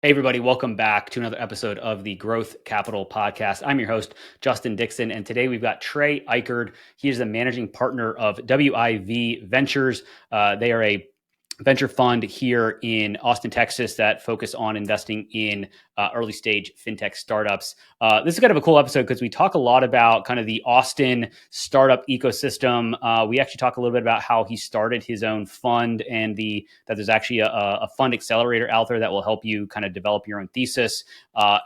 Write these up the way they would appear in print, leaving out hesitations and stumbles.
Hey, everybody, welcome back to another episode of the Growth Capital Podcast. I'm your host, Justin Dixon, and today we've got Trey Ikard. He is the managing partner of WIV Ventures. They are a venture fund here in Austin, Texas that focus on investing in early stage fintech startups. This is kind of a cool episode because we talk a lot about kind of the Austin startup ecosystem. We actually talk a little bit about how he started his own fund and that there's actually a fund accelerator out there that will help you kind of develop your own thesis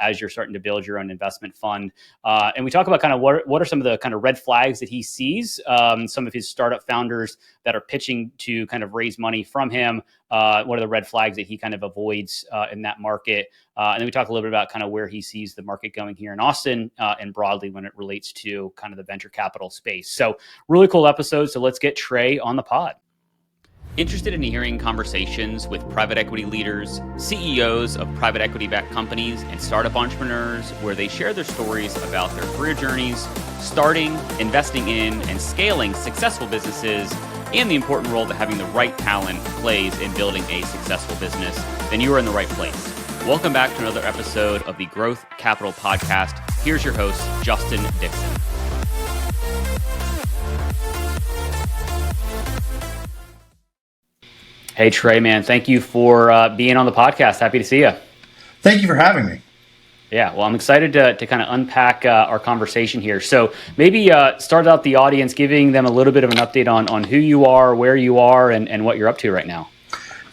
as you're starting to build your own investment fund. And we talk about kind of what are some of the kind of red flags that he sees, some of his startup founders that are pitching to kind of raise money from him. What are the red flags that he kind of avoids in that market? And then we talk a little bit about kind of where he sees the market going here in Austin and broadly when it relates to kind of the venture capital space. So really cool episode. So let's get Trey on the pod. Interested in hearing conversations with private equity leaders, CEOs of private equity-backed companies, and startup entrepreneurs where they share their stories about their career journeys, starting, investing in, and scaling successful businesses, and the important role that having the right talent plays in building a successful business, then you are in the right place. Welcome back to another episode of the Growth Capital Podcast. Here's your host, Justin Dixon. Hey, Trey, man, thank you for being on the podcast. Happy to see you. Thank you for having me. Yeah, well, I'm excited to kind of unpack our conversation here. So maybe start out the audience, giving them a little bit of an update on who you are, where you are, and what you're up to right now.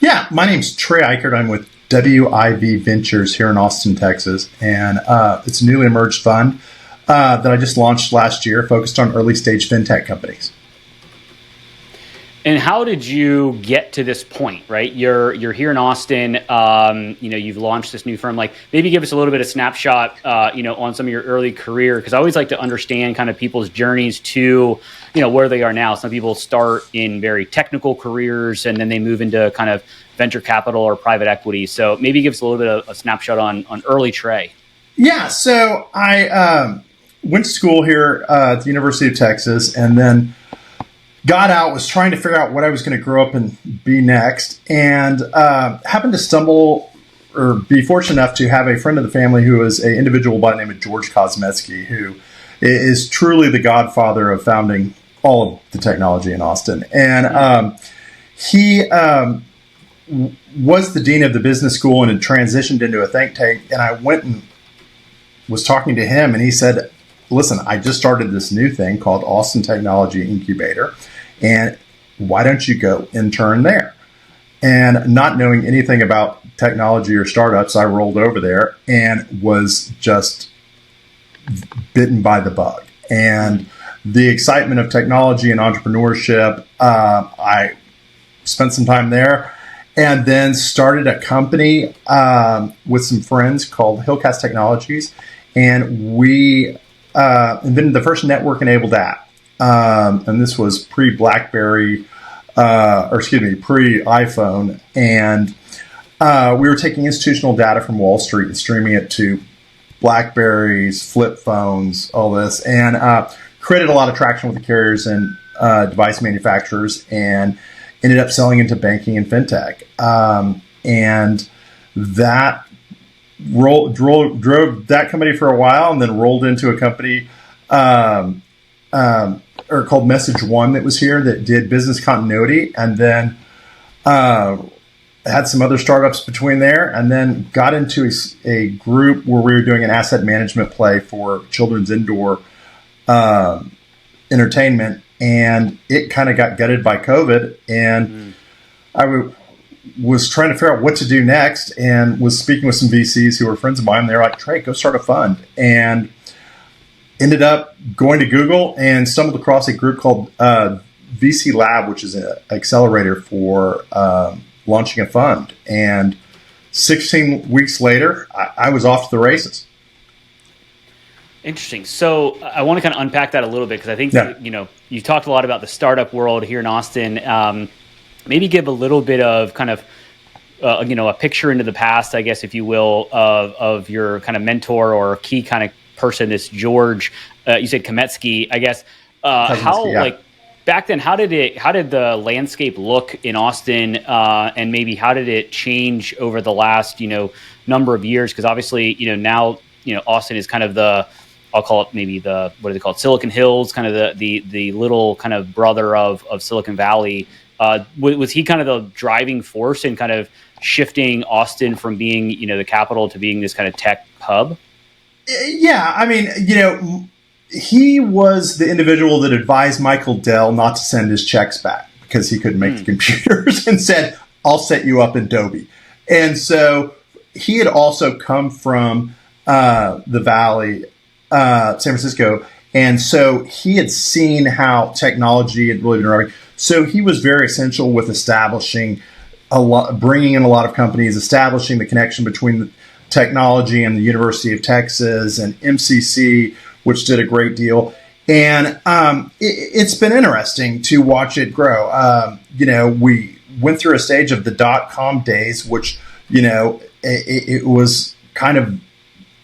Yeah, my name's Trey Ikard. I'm with WIV Ventures here in Austin, Texas. And it's a newly emerged fund that I just launched last year, focused on early stage fintech companies. And how did you get to this point, right? You're here in Austin, you've launched this new firm. Like maybe give us a little bit of snapshot, on some of your early career. Because I always like to understand kind of people's journeys to, where they are now. Some people start in very technical careers and then they move into kind of venture capital or private equity. So maybe give us a little bit of a snapshot on early Trey. Yeah, so I went to school here at the University of Texas and then got out, was trying to figure out what I was going to grow up and be next, and happened to stumble or be fortunate enough to have a friend of the family who is an individual by the name of George Kosmetsky, who is truly the godfather of founding all of the technology in Austin. And he was the dean of the business school and had transitioned into a think tank. And I went and was talking to him, and he said, listen, I just started this new thing called Austin Technology Incubator, and why don't you go intern there? And not knowing anything about technology or startups, I rolled over there and was just bitten by the bug. And the excitement of technology and entrepreneurship, I spent some time there and then started a company with some friends called Hillcast Technologies, and we invented the first network-enabled app, and this was pre-BlackBerry, pre-iPhone, and we were taking institutional data from Wall Street and streaming it to BlackBerries, flip phones, all this, and created a lot of traction with the carriers and device manufacturers, and ended up selling into banking and fintech, and that drove that company for a while, and then rolled into a company called Message One that was here that did business continuity, and then had some other startups between there, and then got into a group where we were doing an asset management play for children's indoor entertainment, and it kind of got gutted by COVID, and was trying to figure out what to do next, and was speaking with some VCs who were friends of mine. They're like, Trey, go start a fund. And ended up going to Google and stumbled across a group called VC Lab, which is an accelerator for launching a fund. And 16 weeks later, I was off to the races. Interesting. So I want to kind of unpack that a little bit, because I think, you talked a lot about the startup world here in Austin. Maybe give a little bit of kind of, a picture into the past, I guess, if you will, of your kind of mentor or key kind of person, this George, you said Kosmetsky, I guess. Back then, how did the landscape look in Austin, and maybe how did it change over the last, number of years? Because obviously, now, Austin is kind of I'll call it maybe what do they call it? Silicon Hills, kind of the little kind of brother of Silicon Valley. Was he kind of the driving force in kind of shifting Austin from being, the capital to being this kind of tech hub? Yeah. I mean, he was the individual that advised Michael Dell not to send his checks back because he couldn't make the computers, and said, I'll set you up in Adobe. And so he had also come from the Valley, San Francisco. And so he had seen how technology had really been running. So he was very essential with establishing bringing in a lot of companies, establishing the connection between the technology and the University of Texas and MCC, which did a great deal. And it's been interesting to watch it grow. We went through a stage of the .com days, which, it was kind of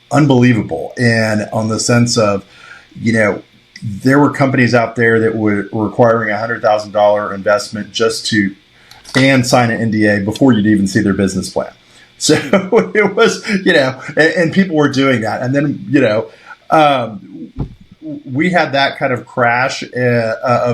unbelievable. And on the sense of, there were companies out there that were requiring $100,000 investment just to sign an NDA before you'd even see their business plan. So it was, and people were doing that. And then, we had that kind of crash of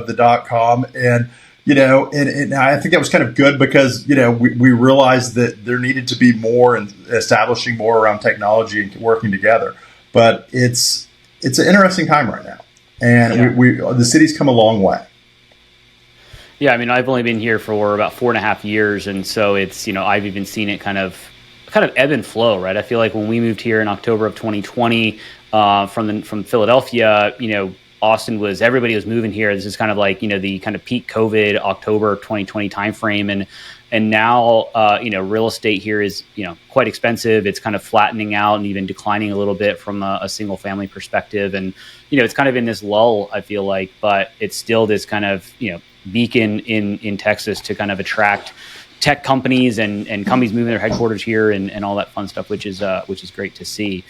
the .com, and and I think that was kind of good because we realized that there needed to be more and establishing more around technology and working together. But it's an interesting time right now, and the city's come a long way. Yeah, I mean, I've only been here for about 4.5 years, and so it's I've even seen it kind of ebb and flow, right? I feel like when we moved here in October of 2020 from Philadelphia, Austin everybody was moving here. This is kind of like the kind of peak COVID October 2020 timeframe, and now real estate here is quite expensive. It's kind of flattening out and even declining a little bit from a single family perspective, and it's kind of in this lull, I feel like, but it's still this kind of beacon in Texas to kind of attract tech companies and companies moving their headquarters here and all that fun stuff, which is great to see.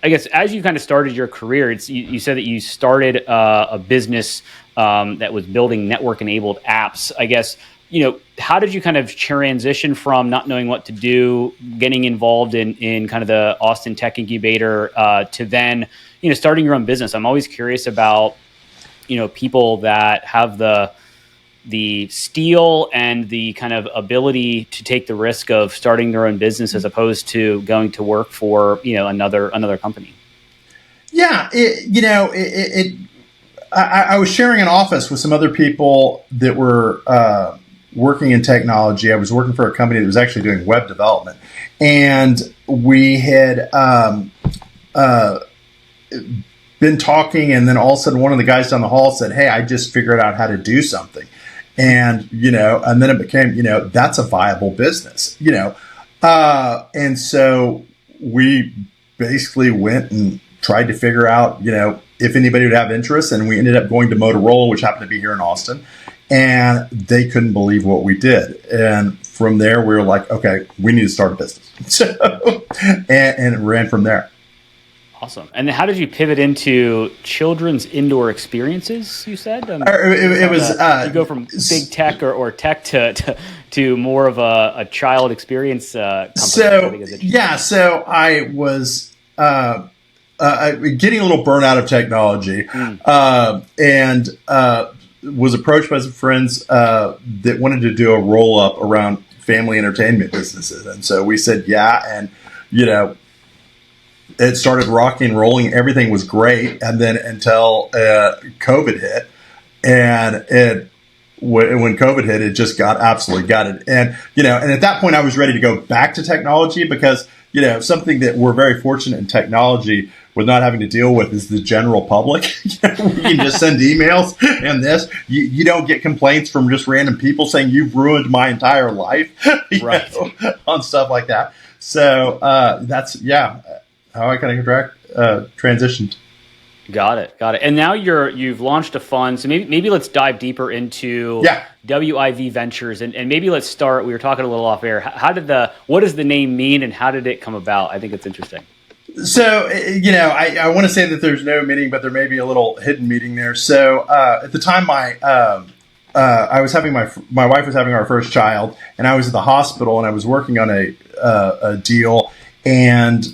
I guess as you kind of started your career, you said that you started a business that was building network-enabled apps. I guess, how did you kind of transition from not knowing what to do, getting involved in kind of the Austin Tech Incubator to then, starting your own business? I'm always curious about, people that have the steel and the kind of ability to take the risk of starting their own business as opposed to going to work for, another company. Yeah. I was sharing an office with some other people that were working in technology. I was working for a company that was actually doing web development, and we had been talking, and then all of a sudden one of the guys down the hall said, "Hey, I just figured out how to do something." And, and then it became, that's a viable business, and so we basically went and tried to figure out, if anybody would have interest. And we ended up going to Motorola, which happened to be here in Austin, and they couldn't believe what we did. And from there, we were like, okay, we need to start a business. So, and it ran from there. Awesome. And then how did you pivot into children's indoor experiences, you said? It was you go from big tech or tech to more of a child experience company. So I was getting a little burnt out of technology, and was approached by some friends that wanted to do a roll-up around family entertainment businesses. And so we said, yeah, and, it started rocking and rolling. Everything was great. And then until COVID hit, and when COVID hit, it just got absolutely gutted. And, and at that point I was ready to go back to technology because, something that we're very fortunate in technology with not having to deal with is the general public. You can just send emails and this. You don't get complaints from just random people saying you've ruined my entire life, on stuff like that. So that's, how I kind of transitioned. Got it. And now you've launched a fund. So maybe let's dive deeper into WIV Ventures, and maybe let's start. We were talking a little off air. What does the name mean, and how did it come about? I think it's interesting. So I want to say that there's no meaning, but there may be a little hidden meaning there. So at the time, my I was having my wife was having our first child, and I was at the hospital, and I was working on a deal, and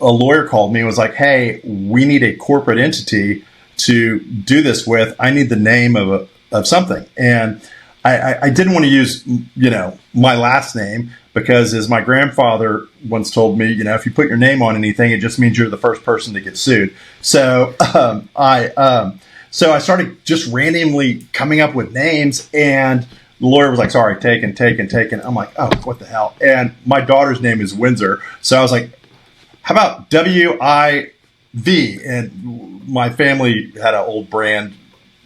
a lawyer called me and was like, "Hey, we need a corporate entity to do this with. I need the name of something." And I didn't want to use, my last name because, as my grandfather once told me, if you put your name on anything, it just means you're the first person to get sued. So so I started just randomly coming up with names, and the lawyer was like, "Sorry, taken." I'm like, "Oh, what the hell?" And my daughter's name is Windsor, so I was like, "How about WIV?" And my family had an old brand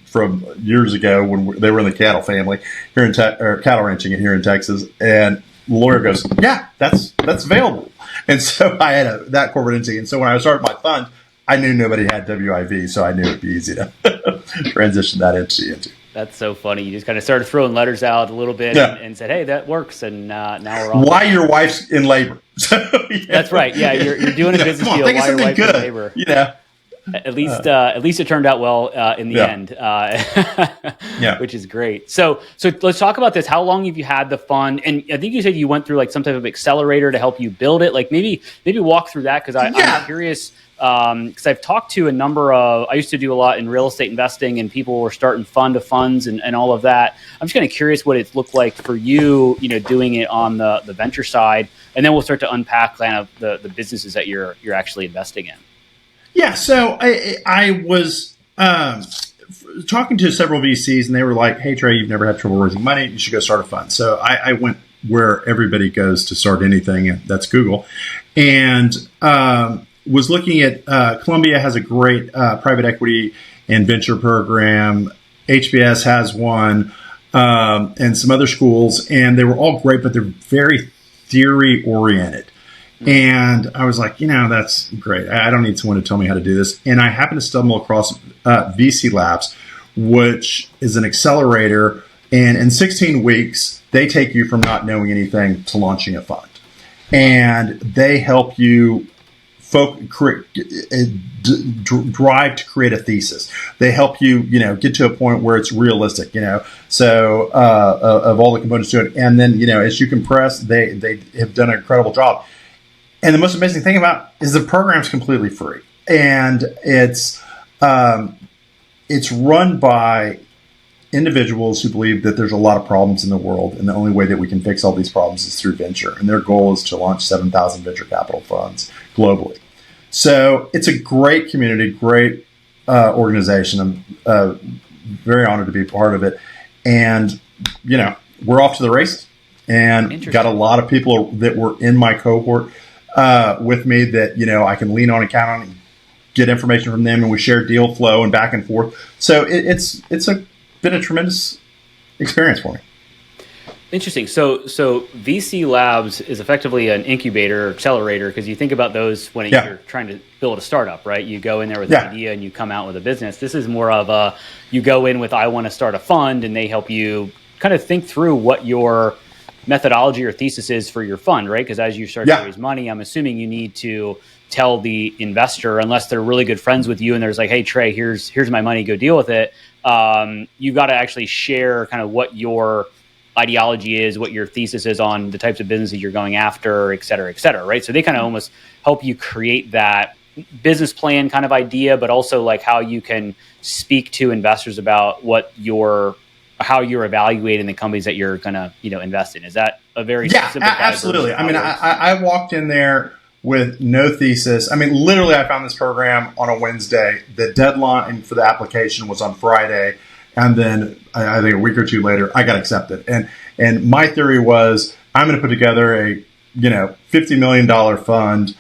from years ago when they were in the cattle family here in cattle ranching here in Texas. And the lawyer goes, "Yeah, that's available." And so I had that corporate entity. And so when I started my fund, I knew nobody had WIV, so I knew it'd be easy to transition that entity into. That's so funny. You just kind of started throwing letters out a little bit and said, "Hey, that works." And now we're on. Why your wife's in labor? So, That's right. Yeah, you're doing a business deal while your wife's in labor. At least it turned out well in the end, which is great. So let's talk about this. How long have you had the fund? And I think you said you went through like some type of accelerator to help you build it. Like maybe walk through that, because I'm curious. Because I've talked to a number of, I used to do a lot in real estate investing, and people were starting fund of funds and all of that. I'm just kind of curious what it looked like for you, doing it on the venture side, and then we'll start to unpack kind of the businesses that you're actually investing in. Yeah, so I was talking to several VCs, and they were like, "Hey, Trey, you've never had trouble raising money. You should go start a fund." So I went where everybody goes to start anything, and that's Google. And was looking at Columbia has a great private equity and venture program. HBS has one, and some other schools, and they were all great, but they're very theory oriented. And I was like, that's great. I don't need someone to tell me how to do this. And I happened to stumble across VC Labs, which is an accelerator. And in 16 weeks, they take you from not knowing anything to launching a fund. And they help you drive to create a thesis. They help you, get to a point where it's realistic, so of all the components to it. And then, as you compress, they have done an incredible job. And the most amazing thing about is the program's completely free, and it's run by individuals who believe that there's a lot of problems in the world, and the only way that we can fix all these problems is through venture. And their goal is to launch 7,000 venture capital funds globally. So it's a great community, great organization. I'm very honored to be part of it. And, we're off to the races, and got a lot of people that were in my cohort with me that, I can lean on and count on and get information from them, and we share deal flow and back and forth. So it's been a tremendous experience for me. Interesting. So VC Labs is effectively an incubator, accelerator, because you think about those when you're trying to build a startup, right? You go in there with an idea and you come out with a business. This is more of you go in with, I want to start a fund, and they help you kind of think through what your methodology or thesis is for your fund, right? Because as you start to raise money, I'm assuming you need to tell the investor, unless they're really good friends with you and there's like, "Hey, Trey, here's my money, go deal with it." You've got to actually share kind of what your ideology is, what your thesis is on the types of businesses you're going after, et cetera, right? So they kind of almost help you create that business plan kind of idea, but also like how you can speak to investors about how you're evaluating the companies that you're going to, invest in. Is that a very specific absolutely. I mean, I walked in there with no thesis. I mean, literally, I found this program on a Wednesday. The deadline for the application was on Friday. And then I think a week or two later, I got accepted. And my theory was, I'm going to put together a, $50 million fund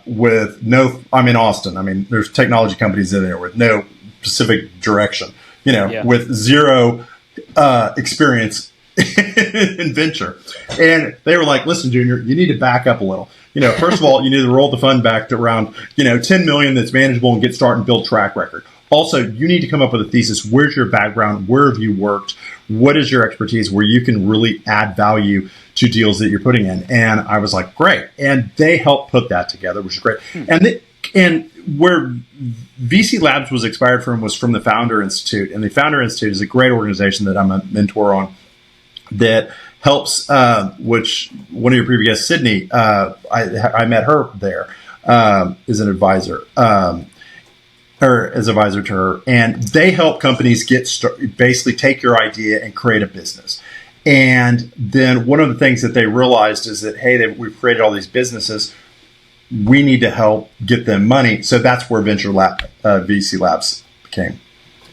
with I'm in Austin. I mean, there's technology companies in there with no specific direction, with zero experience in venture. And they were like, "Listen, Junior, you need to back up a little. First of all, you need to roll the fund back to around, 10 million that's manageable and get started and build track record. Also, you need to come up with a thesis. Where's your background? Where have you worked? What is your expertise where you can really add value to deals that you're putting in?" And I was like, great. And they helped put that together, which is great. And And where VC Labs was inspired from was from the Founder Institute. And the Founder Institute is a great organization that I'm a mentor on that helps, which one of your previous guests, Sydney, I met her there as an advisor. Or as advisor to her, and they help companies basically take your idea and create a business. And then one of the things that they realized is that, hey, we've created all these businesses. We need to help get them money. So that's where VC Labs became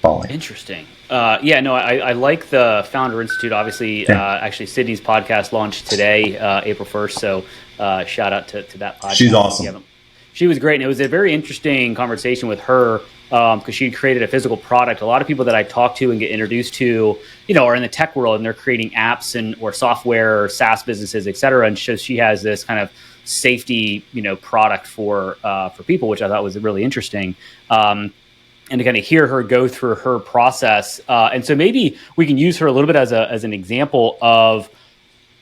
falling. Interesting. I like the Founder Institute. Obviously, actually, Sydney's podcast launched today, April 1st. So shout out to that podcast. She's awesome. She was great. And it was a very interesting conversation with her because she created a physical product. A lot of people that I talk to and get introduced to, are in the tech world and they're creating apps or software or SaaS businesses, et cetera. And so she has this kind of safety, product for people, which I thought was really interesting. And to kind of hear her go through her process. And so maybe we can use her a little bit as an example of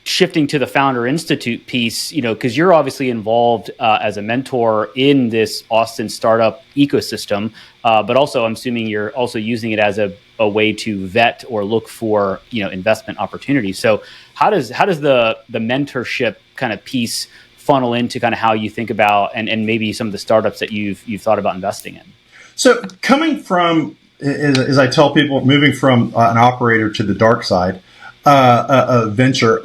shifting to the Founder Institute piece, because you're obviously involved as a mentor in this Austin startup ecosystem, but also I'm assuming you're also using it as a way to vet or look for, investment opportunities. So how does the mentorship kind of piece funnel into kind of how you think about and maybe some of the startups that you've thought about investing in? So coming from, as I tell people, moving from an operator to the dark side, venture,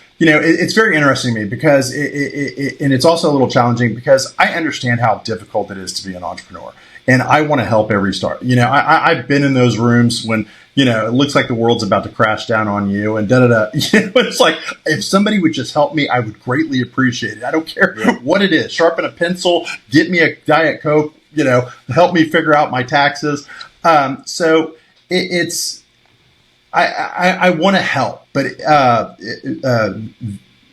it's very interesting to me because and it's also a little challenging because I understand how difficult it is to be an entrepreneur, and I want to help every start. I've been in those rooms when it looks like the world's about to crash down on you, and It's like if somebody would just help me, I would greatly appreciate it. I don't care what it is. Sharpen a pencil, get me a Diet Coke, help me figure out my taxes. I want to help, but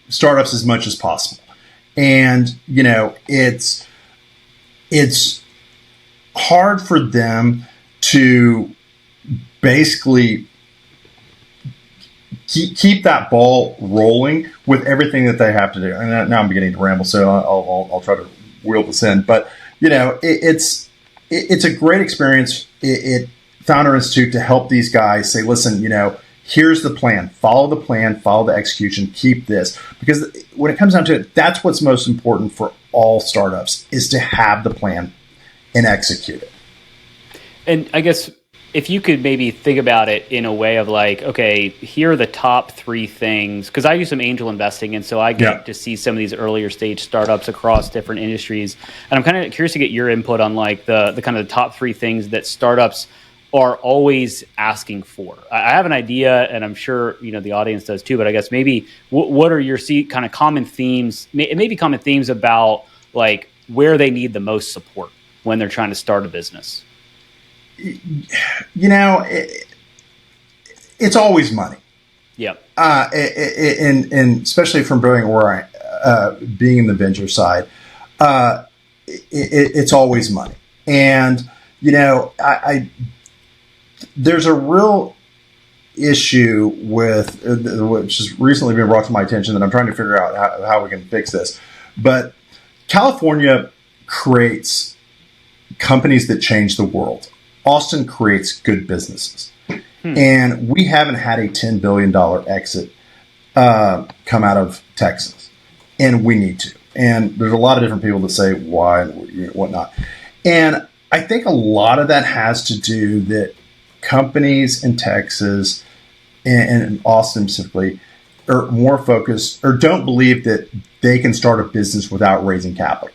startups as much as possible, and it's hard for them to basically keep that ball rolling with everything that they have to do. And now I'm beginning to ramble, so I'll try to wheel this in. But it's a great experience. Founder Institute to help these guys say, listen, here's the plan, follow the execution, keep this. Because when it comes down to it, that's what's most important for all startups is to have the plan and execute it. And I guess if you could maybe think about it in a way of like, okay, here are the top 3 things, because I do some angel investing, and so I get to see some of these earlier stage startups across different industries. And I'm kind of curious to get your input on like the kind of the top 3 things that startups are always asking for. I have an idea, and I'm sure the audience does too. But I guess maybe what are your kind of common themes? Maybe common themes about like where they need the most support when they're trying to start a business. It's always money. Yep. And especially from being in the venture side, it's always money. And there's a real issue with which has recently been brought to my attention that I'm trying to figure out how we can fix this. But California creates companies that change the world. Austin creates good businesses. And we haven't had a $10 billion exit come out of Texas. And we need to. And there's a lot of different people that say why and whatnot. And I think a lot of that has to do that companies in Texas and Austin specifically are more focused or don't believe that they can start a business without raising capital.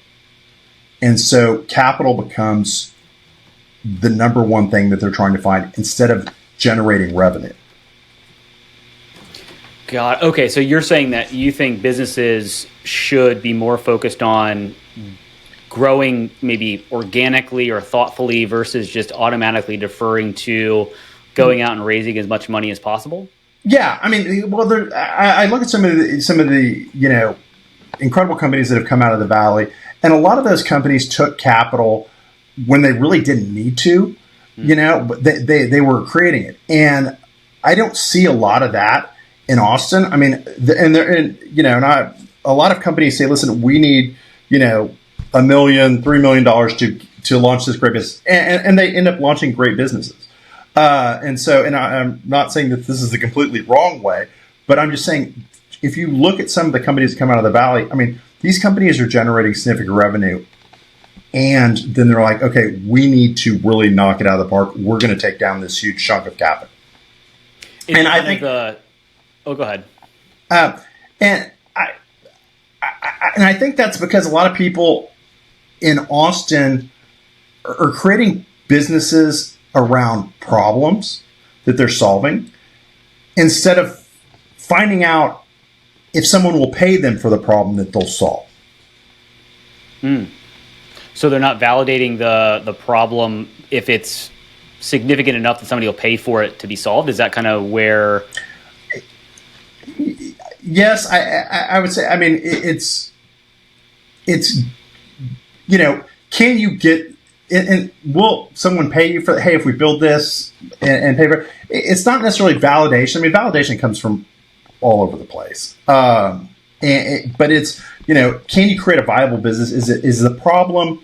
And so capital becomes the number one thing that they're trying to find instead of generating revenue. God. Okay. So you're saying that you think businesses should be more focused on growing maybe organically or thoughtfully versus just automatically deferring to going out and raising as much money as possible? Yeah. I mean, well, I look at some of the incredible companies that have come out of the Valley, and a lot of those companies took capital when they really didn't need to, but they were creating it. And I don't see a lot of that in Austin. I mean, a lot of companies say, listen, we need, $1 million, $3 million to launch this great business, and they end up launching great businesses. And I'm not saying that this is the completely wrong way, but I'm just saying if you look at some of the companies that come out of the Valley, I mean, these companies are generating significant revenue, and then they're like, okay, we need to really knock it out of the park. We're going to take down this huge chunk of capital. And I think go ahead. And I think that's because a lot of people in Austin are creating businesses around problems that they're solving instead of finding out if someone will pay them for the problem that they'll solve. So they're not validating the problem if it's significant enough that somebody will pay for it to be solved? Is that kind of where... Yes, I would say. I mean, it's can you get and will someone pay you for? Hey, if we build this and pay for it, it's not necessarily validation. I mean, validation comes from all over the place. But it's can you create a viable business? Is the problem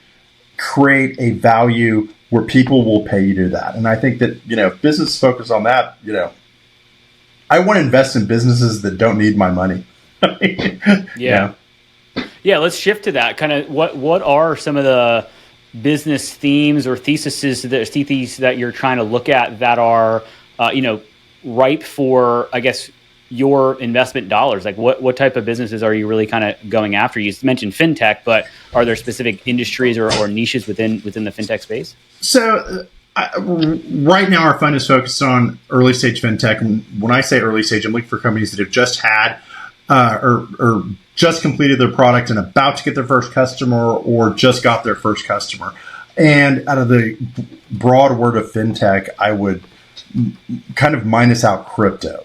create a value where people will pay you to do that? And I think that if business focus on that, I want to invest in businesses that don't need my money. Yeah. Let's shift to that. Kind of what are some of the business themes or theses that you're trying to look at that are, ripe for, I guess, your investment dollars? Like what type of businesses are you really kind of going after? You mentioned fintech, but are there specific industries or niches within the fintech space? So, right now, our fund is focused on early stage fintech. And when I say early stage, I'm looking for companies that have just had or just completed their product and about to get their first customer or just got their first customer. And out of the broad word of fintech, I would kind of minus out crypto.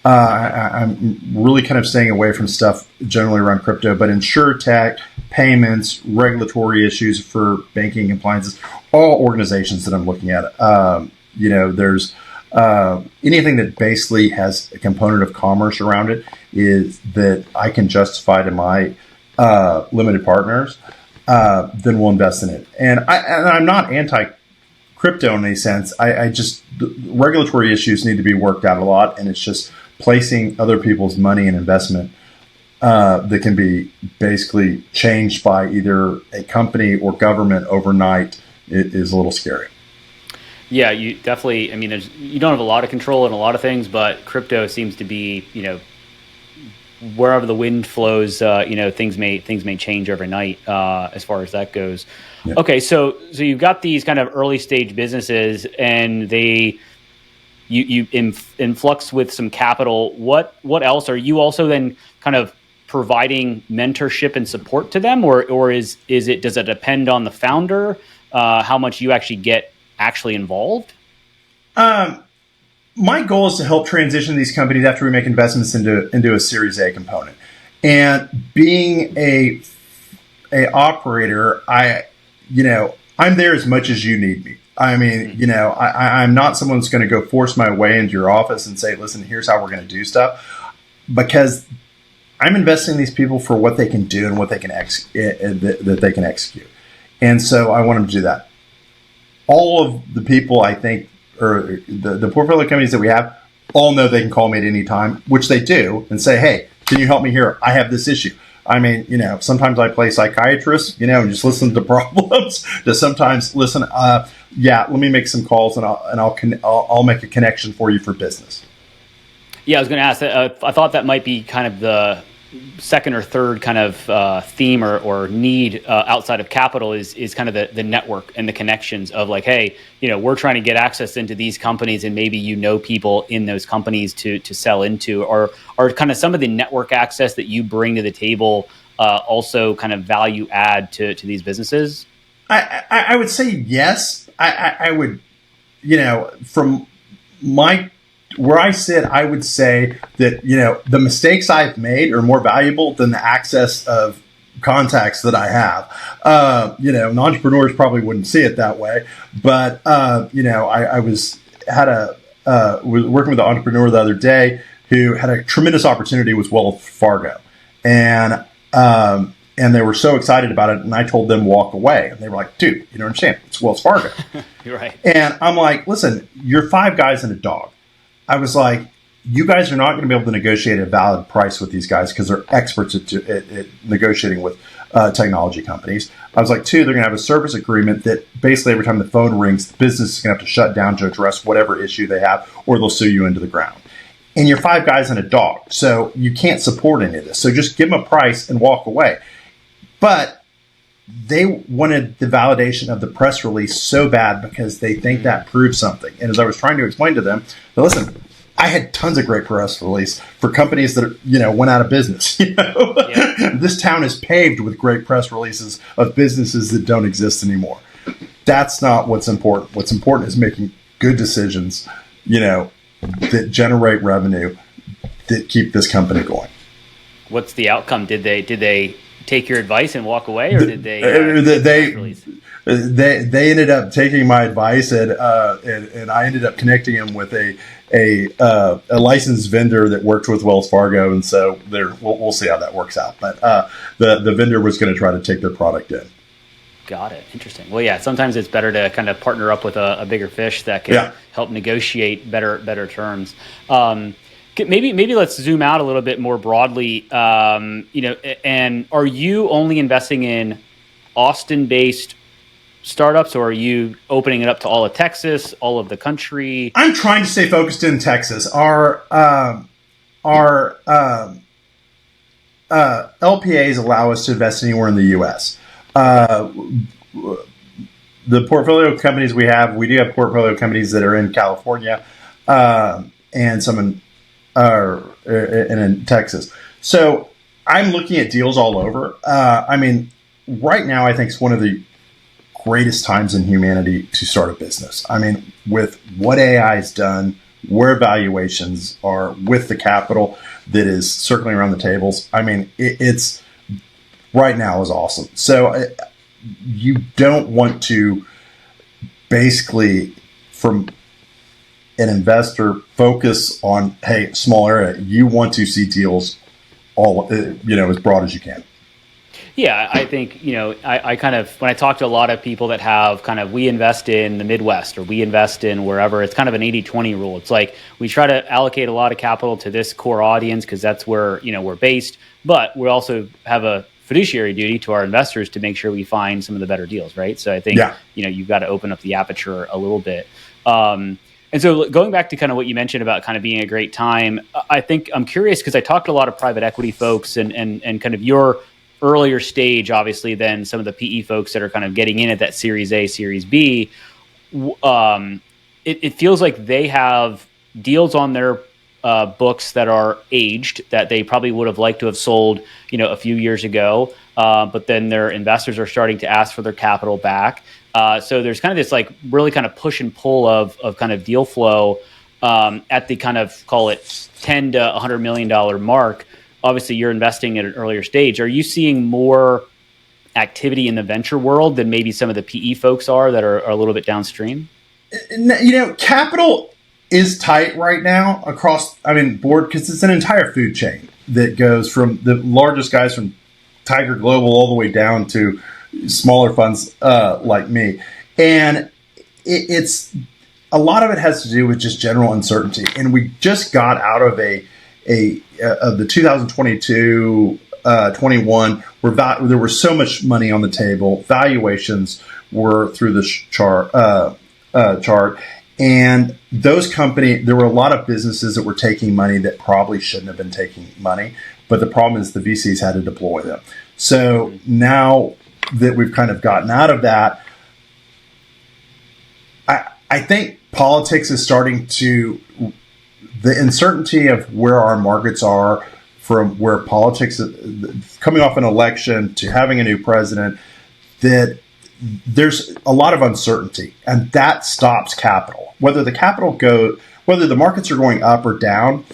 I'm really kind of staying away from stuff generally around crypto, but insurtech, payments, regulatory issues for banking compliances, all organizations that I'm looking at. There's anything that basically has a component of commerce around it is that I can justify to my limited partners, then we'll invest in it. And I'm not anti-crypto in any sense. I just, regulatory issues need to be worked out a lot, and it's just placing other people's money and investment that can be basically changed by either a company or government overnight is a little scary. Yeah, you definitely, you don't have a lot of control in a lot of things, but crypto seems to be, wherever the wind flows, things may change overnight as far as that goes. Yeah. Okay, so you've got these kind of early stage businesses, and you influx with some capital. What else are you also then kind of providing mentorship and support to them, or does it depend on the founder how much you actually get involved? My goal is to help transition these companies after we make investments into a Series A component. And being a operator, I'm there as much as you need me. I'm not someone that's going to go force my way into your office and say, listen, here's how we're going to do stuff, because I'm investing in these people for what they can do and what they can that they can execute. And so I want them to do that. All of the people, I think, or the portfolio companies that we have, all know they can call me at any time, which they do, and say, hey, can you help me here? I have this issue. Sometimes I play psychiatrist, and just listen to problems. To sometimes listen, let me make some calls and I'll make a connection for you for business. Yeah, I was going to ask that. I thought that might be kind of the second or third kind of theme or need outside of capital is kind of the network and the connections of like, hey, we're trying to get access into these companies, and maybe people in those companies to sell into, or kind of some of the network access that you bring to the table also kind of value add to these businesses? I would say yes. I would, from my where I sit, I would say that, the mistakes I've made are more valuable than the access of contacts that I have. Entrepreneurs probably wouldn't see it that way, but, I was working with an entrepreneur the other day who had a tremendous opportunity with Wells Fargo. And And they were so excited about it, and I told them walk away. And they were like, dude, you don't understand. It's Wells Fargo. You're right. And I'm like, listen, you're 5 guys and a dog. I was like, you guys are not going to be able to negotiate a valid price with these guys because they're experts at negotiating with technology companies. I was like, 2, they're going to have a service agreement that basically every time the phone rings, the business is going to have to shut down to address whatever issue they have, or they'll sue you into the ground. And you're 5 guys and a dog, so you can't support any of this. So just give them a price and walk away. But they wanted the validation of the press release so bad because they think that proves something. And as I was trying to explain to them, listen, I had tons of great press release for companies that went out of business. Yeah. This town is paved with great press releases of businesses that don't exist anymore. That's not what's important. What's important is making good decisions, that generate revenue, that keep this company going. What's the outcome? Did they take your advice and walk away, or did they? They ended up taking my advice, and I ended up connecting them with a licensed vendor that worked with Wells Fargo, and so we'll see how that works out. But the vendor was going to try to take their product in. Got it. Interesting. Well, yeah, sometimes it's better to kind of partner up with a bigger fish that can help negotiate better terms. Maybe let's zoom out a little bit more broadly. And are you only investing in Austin-based startups, or are you opening it up to all of Texas, all of the country? I'm trying to stay focused in Texas. Our LPAs allow us to invest anywhere in the U.S. The portfolio companies we do have portfolio companies that are in California, and some in Texas. So I'm looking at deals all over. Right now, I think it's one of the greatest times in humanity to start a business. With what AI has done, where valuations are, with the capital that is circling around the tables, it's right now is awesome. So you don't want to basically, from an investor, focus on, hey, small area. You want to see deals all, as broad as you can. Yeah, I think, I kind of, when I talk to a lot of people that have kind of, we invest in the Midwest or we invest in wherever, it's kind of an 80-20 rule. It's like we try to allocate a lot of capital to this core audience because that's where, we're based, but we also have a fiduciary duty to our investors to make sure we find some of the better deals, right? So I think, you've got to open up the aperture a little bit. And so going back to kind of what you mentioned about kind of being a great time, I think I'm curious because I talked to a lot of private equity folks and kind of your earlier stage, obviously, than some of the PE folks that are kind of getting in at that Series A, Series B. It feels like they have deals on their books that are aged that they probably would have liked to have sold, a few years ago. But then their investors are starting to ask for their capital back. So there's kind of this like really kind of push and pull of kind of deal flow at the kind of, call it $10 to $100 million mark. Obviously, you're investing at an earlier stage. Are you seeing more activity in the venture world than maybe some of the PE folks are that are a little bit downstream? Capital is tight right now across, board, because it's an entire food chain that goes from the largest guys from Tiger Global all the way down to smaller funds like me. And it's a lot of it has to do with just general uncertainty. And we just got out of of the 2022, 21, where there was so much money on the table. Valuations were through the chart. And those companies, there were a lot of businesses that were taking money that probably shouldn't have been taking money. But the problem is the VCs had to deploy them. So now that we've kind of gotten out of that, I think politics is starting to, the uncertainty of where our markets are, from where politics, coming off an election to having a new president, that there's a lot of uncertainty, and that stops capital. Whether the markets are going up or down,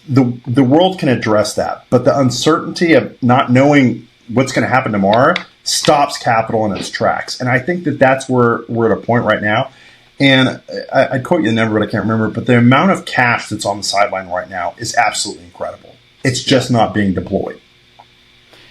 the world can address that. But the uncertainty of not knowing what's going to happen tomorrow stops capital in its tracks. And I think that's where we're at a point right now. And I'd quote you the number, but I can't remember. But the amount of cash that's on the sideline right now is absolutely incredible. It's just not being deployed.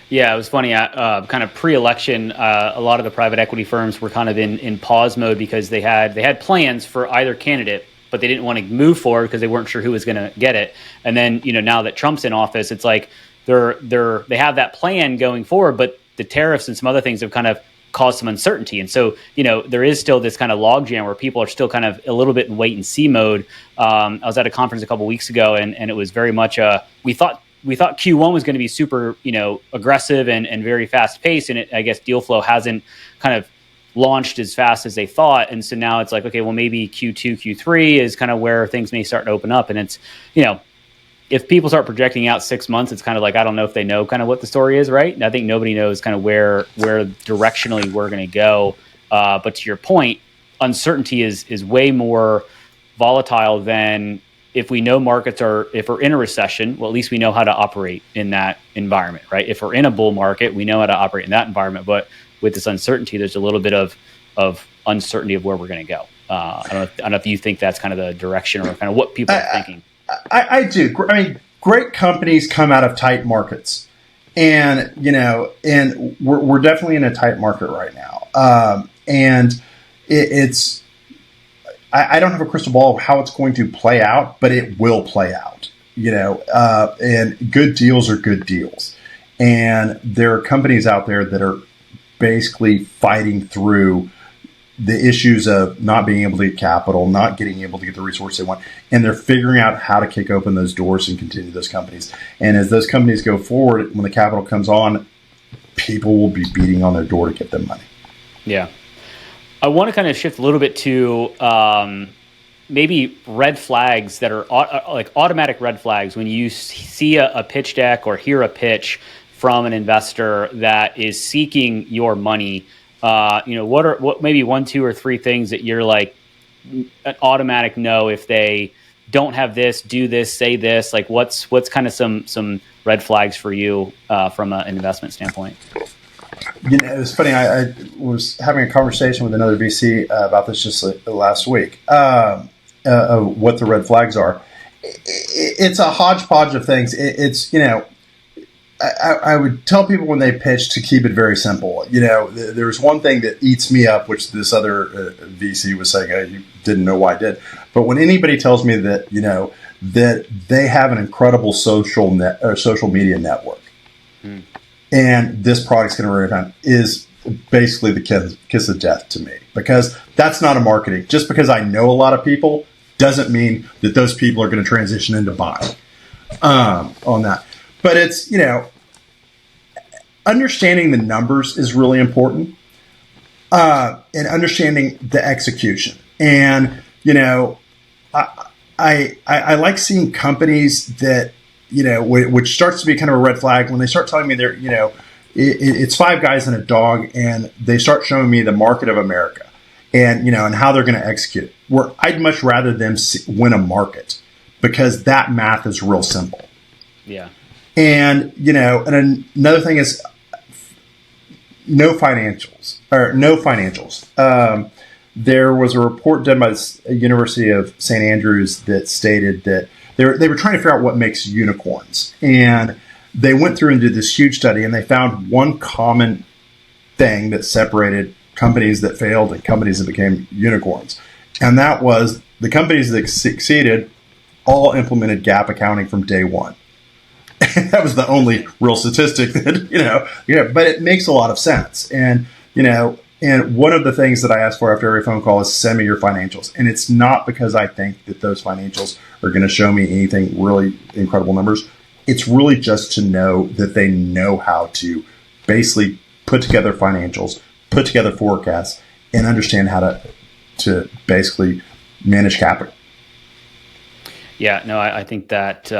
Yeah, it was funny. Kind of pre-election, a lot of the private equity firms were kind of in pause mode because they had plans for either candidate, but they didn't want to move forward because they weren't sure who was going to get it. And then now that Trump's in office, it's like they have that plan going forward, but the tariffs and some other things have kind of caused some uncertainty. And so there is still this kind of logjam where people are still kind of a little bit in wait and see mode. I was at a conference a couple of weeks ago, and it was very much we thought Q1 was going to be super, aggressive and very fast paced. And I guess deal flow hasn't kind of launched as fast as they thought. And so now it's like, okay, well, maybe Q2, Q3 is kind of where things may start to open up. And it's, if people start projecting out 6 months, it's kind of like, I don't know if they know kind of what the story is, right? And I think nobody knows kind of where directionally we're going to go. But to your point, uncertainty is way more volatile than if we know if we're in a recession, well, at least we know how to operate in that environment, right? If we're in a bull market, we know how to operate in that environment. But with this uncertainty, there's a little bit of uncertainty of where we're going to go. I don't know if you think that's kind of the direction or kind of what people are thinking. I do. I mean, great companies come out of tight markets, and and we're definitely in a tight market right now. And it's. I don't have a crystal ball of how it's going to play out, but it will play out. And good deals are good deals, and there are companies out there that are basically fighting through the issues of not being able to get capital, not getting able to get the resources they want, and they're figuring out how to kick open those doors and continue those companies. And as those companies go forward, when the capital comes on, people will be beating on their door to get them money. Yeah. I want to kind of shift a little bit to maybe red flags that are like automatic red flags when you see a pitch deck or hear a pitch from an investor that is seeking your money. What maybe 1, 2, or 3 things that you're like an automatic no if they don't have this, do this, say this. Like what's kind of some red flags for you from an investment standpoint? It's funny. I was having a conversation with another VC about this just last week. What the red flags are. It's a hodgepodge of things. I would tell people when they pitch to keep it very simple. There's one thing that eats me up, which this other VC was saying, you didn't know why I did. But when anybody tells me that, that they have an incredible social media network, and this product's going to run around, is basically the kiss of death to me, because that's not a marketing. Just because I know a lot of people doesn't mean that those people are going to transition into buying on that. But it's, understanding the numbers is really important, and understanding the execution. And, I like seeing companies that, which starts to be kind of a red flag when they start telling me they're, it's 5 guys and a dog, and they start showing me the market of America and, and how they're going to execute. Where I'd much rather them win a market, because that math is real simple. Yeah. And, and another thing is no financials. There was a report done by the University of St. Andrews that stated that they were trying to figure out what makes unicorns. And they went through and did this huge study, and they found one common thing that separated companies that failed and companies that became unicorns. And that was the companies that succeeded all implemented GAAP accounting from day one. That was the only real statistic that, but it makes a lot of sense. And, and one of the things that I ask for after every phone call is send me your financials. And it's not because I think that those financials are going to show me anything really incredible numbers. It's really just to know that they know how to basically put together financials, put together forecasts, and understand how to basically manage capital. Yeah, no, I think that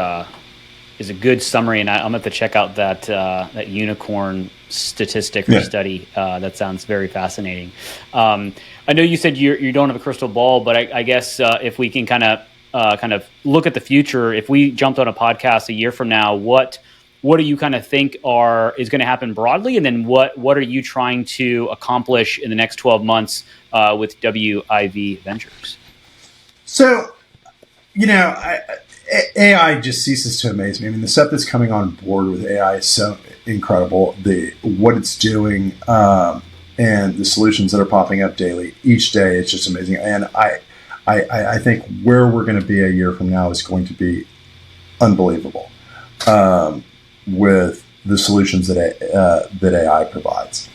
is a good summary, and I'm going to have to check out that unicorn statistic or study. That sounds very fascinating. I know you said you don't have a crystal ball, but I guess if we can kind of look at the future, if we jumped on a podcast a year from now, what do you kind of think is going to happen broadly, and then what are you trying to accomplish in the next 12 months with WIV Ventures? So, AI just ceases to amaze me. I mean, the stuff that's coming on board with AI is incredible. What it's doing, and the solutions that are popping up daily, each day, it's just amazing. And I think where we're going to be a year from now is going to be unbelievable, with the solutions that AI provides.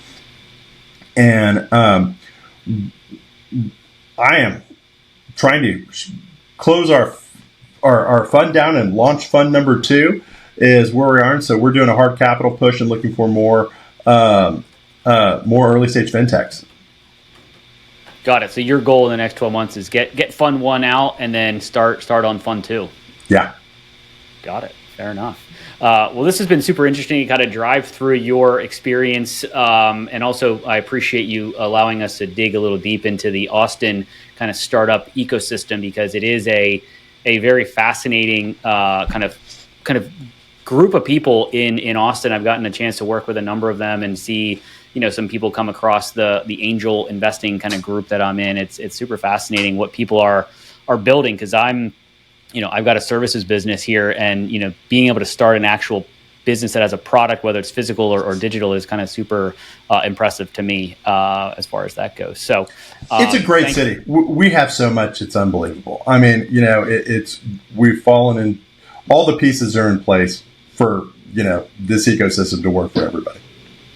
And I am trying to close our fund down, and launch fund number 2 is where we are. And so we're doing a hard capital push and looking for more early stage fintechs. Got it. So your goal in the next 12 months is get fund 1 out and then start on fund 2. Yeah. Got it. Fair enough. Well, this has been super interesting to kind of drive through your experience. And also I appreciate you allowing us to dig a little deep into the Austin kind of startup ecosystem, because it is a very fascinating kind of group of people in Austin. I've gotten a chance to work with a number of them and see, some people come across the angel investing kind of group that I'm in. It's super fascinating what people are building, because I've got a services business here, and, being able to start an actual business that has a product, whether it's physical or digital, is kind of super impressive to me as far as that goes. So it's a great city. We have so much. It's unbelievable. I mean, we've fallen in, all the pieces are in place for, this ecosystem to work for everybody.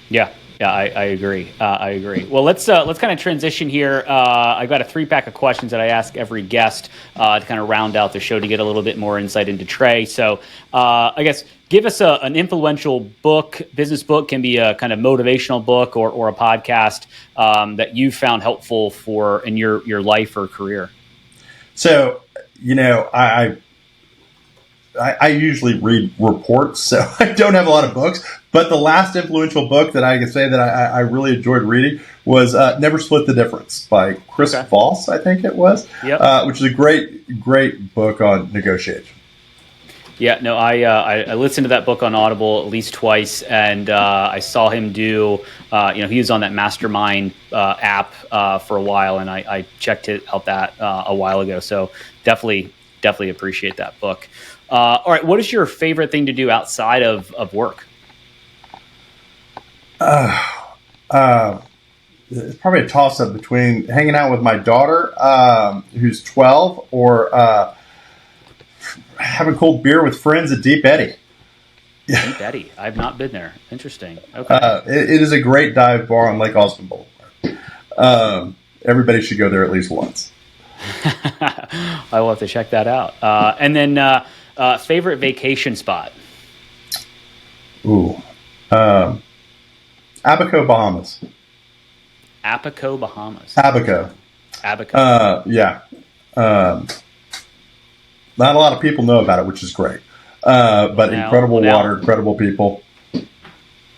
Yeah. Yeah, I agree. I agree. Well, let's kind of transition here. I've got a 3-pack of questions that I ask every guest to kind of round out the show to get a little bit more insight into Trey. So I guess give us an influential book, business book, can be a kind of motivational book or a podcast that you found helpful in your life or career. So, I usually read reports, so I don't have a lot of books. But the last influential book that I can say that I really enjoyed reading was Never Split the Difference by Chris Voss, I think it was, which is a great book on negotiation. Yeah, no, I listened to that book on Audible at least twice, and I saw him do, he was on that Mastermind app for a while, and I checked out that a while ago. So definitely appreciate that book. All right, what is your favorite thing to do outside of work? It's probably a toss-up between hanging out with my daughter, who's 12, or having cold beer with friends at Deep Eddy. Deep Eddy. I've not been there. Interesting. Okay. It is a great dive bar on Lake Austin Boulevard. Everybody should go there at least once. I will have to check that out. And then favorite vacation spot? Ooh. Abaco, Bahamas. Abaco, Bahamas. Abaco. Yeah. Not a lot of people know about it, which is great. But incredible water, incredible people.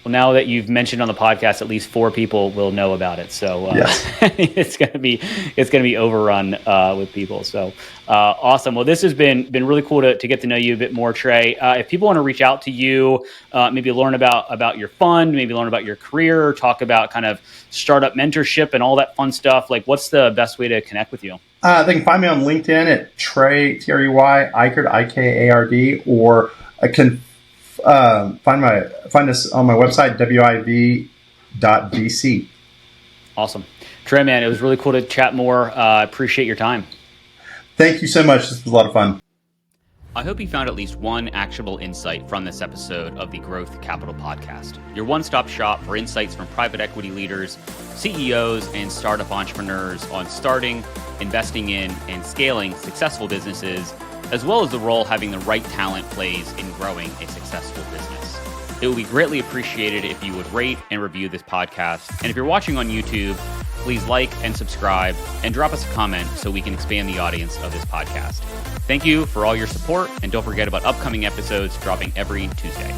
Well, now that you've mentioned on the podcast, at least 4 people will know about it. So yes. it's going to be overrun with people. So awesome. Well, this has been really cool to get to know you a bit more, Trey. If people want to reach out to you, maybe learn about your fund, maybe learn about your career, talk about kind of startup mentorship and all that fun stuff, like what's the best way to connect with you? They can find me on LinkedIn at Trey, Trey Ikard, Ikard, or I can find us on my website, wiv.vc. Awesome. Trey, man, it was really cool to chat more. Appreciate your time. Thank you so much. This was a lot of fun. I hope you found at least one actionable insight from this episode of the Growth Capital Podcast, your one-stop shop for insights from private equity leaders, CEOs, and startup entrepreneurs on starting, investing in, and scaling successful businesses, as well as the role having the right talent plays in growing a successful business. It would be greatly appreciated if you would rate and review this podcast. And if you're watching on YouTube, please like and subscribe and drop us a comment so we can expand the audience of this podcast. Thank you for all your support, and don't forget about upcoming episodes dropping every Tuesday.